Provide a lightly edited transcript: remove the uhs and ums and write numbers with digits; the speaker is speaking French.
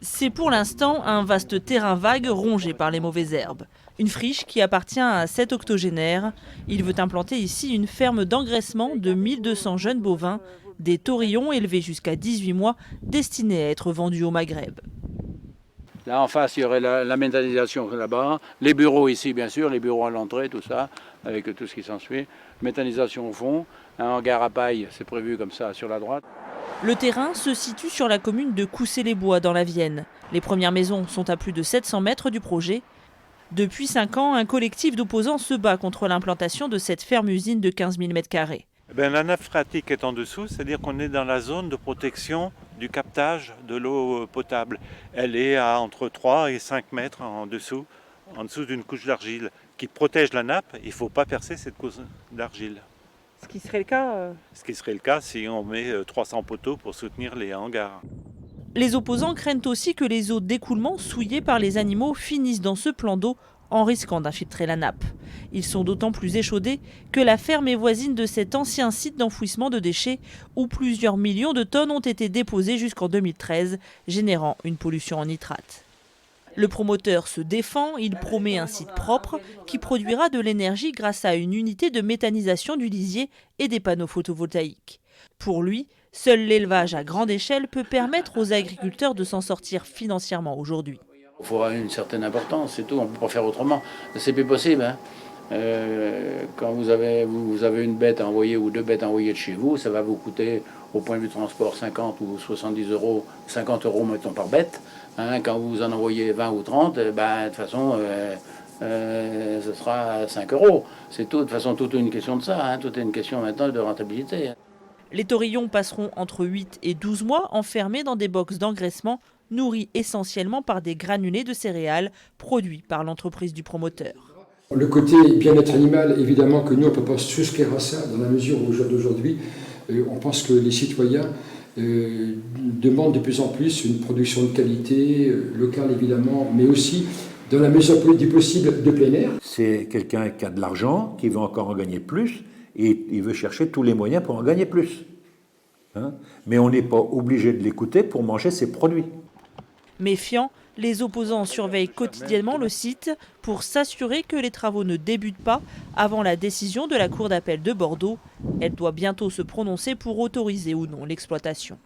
C'est pour l'instant un vaste terrain vague rongé par les mauvaises herbes. Une friche qui appartient à cet octogénaire. Il veut implanter ici une ferme d'engraissement de 1200 jeunes bovins, des taurillons élevés jusqu'à 18 mois, destinés à être vendus au Maghreb. Là en face, il y aurait la méthanisation là-bas, les bureaux ici bien sûr, les bureaux à l'entrée, tout ça, avec tout ce qui s'ensuit. Méthanisation au fond, un hangar à paille, c'est prévu comme ça sur la droite. Le terrain se situe sur la commune de Coussé-les-Bois dans la Vienne. Les premières maisons sont à plus de 700 mètres du projet. Depuis 5 ans, un collectif d'opposants se bat contre l'implantation de cette ferme-usine de 15 000 m². La nappe phréatique est en dessous, c'est-à-dire qu'on est dans la zone de protection du captage de l'eau potable. Elle est à entre 3 et 5 mètres en dessous d'une couche d'argile qui protège la nappe. Il ne faut pas percer cette couche d'argile. Ce qui serait le cas Ce qui serait le cas si on met 300 poteaux pour soutenir les hangars. Les opposants craignent aussi que les eaux d'écoulement souillées par les animaux finissent dans ce plan d'eau en risquant d'infiltrer la nappe. Ils sont d'autant plus échaudés que la ferme est voisine de cet ancien site d'enfouissement de déchets où plusieurs millions de tonnes ont été déposées jusqu'en 2013, générant une pollution en nitrate. Le promoteur se défend, il promet un site propre qui produira de l'énergie grâce à une unité de méthanisation du lisier et des panneaux photovoltaïques. Pour lui, seul l'élevage à grande échelle peut permettre aux agriculteurs de s'en sortir financièrement aujourd'hui. Il faut avoir une certaine importance, c'est tout, on ne peut pas faire autrement. C'est plus possible. Hein. Quand vous avez une bête à envoyer ou 2 bêtes à envoyer de chez vous, ça va vous coûter au point de vue transport 50 ou 70 euros, 50 euros mettons par bête. Hein. Quand vous en envoyez 20 ou 30, de toute façon, ce sera 5 euros. C'est tout, de toute façon, tout est une question de ça, hein. Tout est une question maintenant de rentabilité. Les taurillons passeront entre 8 et 12 mois enfermés dans des box d'engraissement nourris essentiellement par des granulés de céréales produits par l'entreprise du promoteur. Le côté bien-être animal, évidemment que nous, on ne peut pas souscrire à ça, dans la mesure où aujourd'hui, on pense que les citoyens demandent de plus en plus une production de qualité, locale évidemment, mais aussi, dans la mesure du possible, de plein air. C'est quelqu'un qui a de l'argent, qui veut encore en gagner plus, et il veut chercher tous les moyens pour en gagner plus. Hein? Mais on n'est pas obligé de l'écouter pour manger ses produits. Méfiants, les opposants surveillent quotidiennement le site pour s'assurer que les travaux ne débutent pas avant la décision de la Cour d'appel de Bordeaux. Elle doit bientôt se prononcer pour autoriser ou non l'exploitation.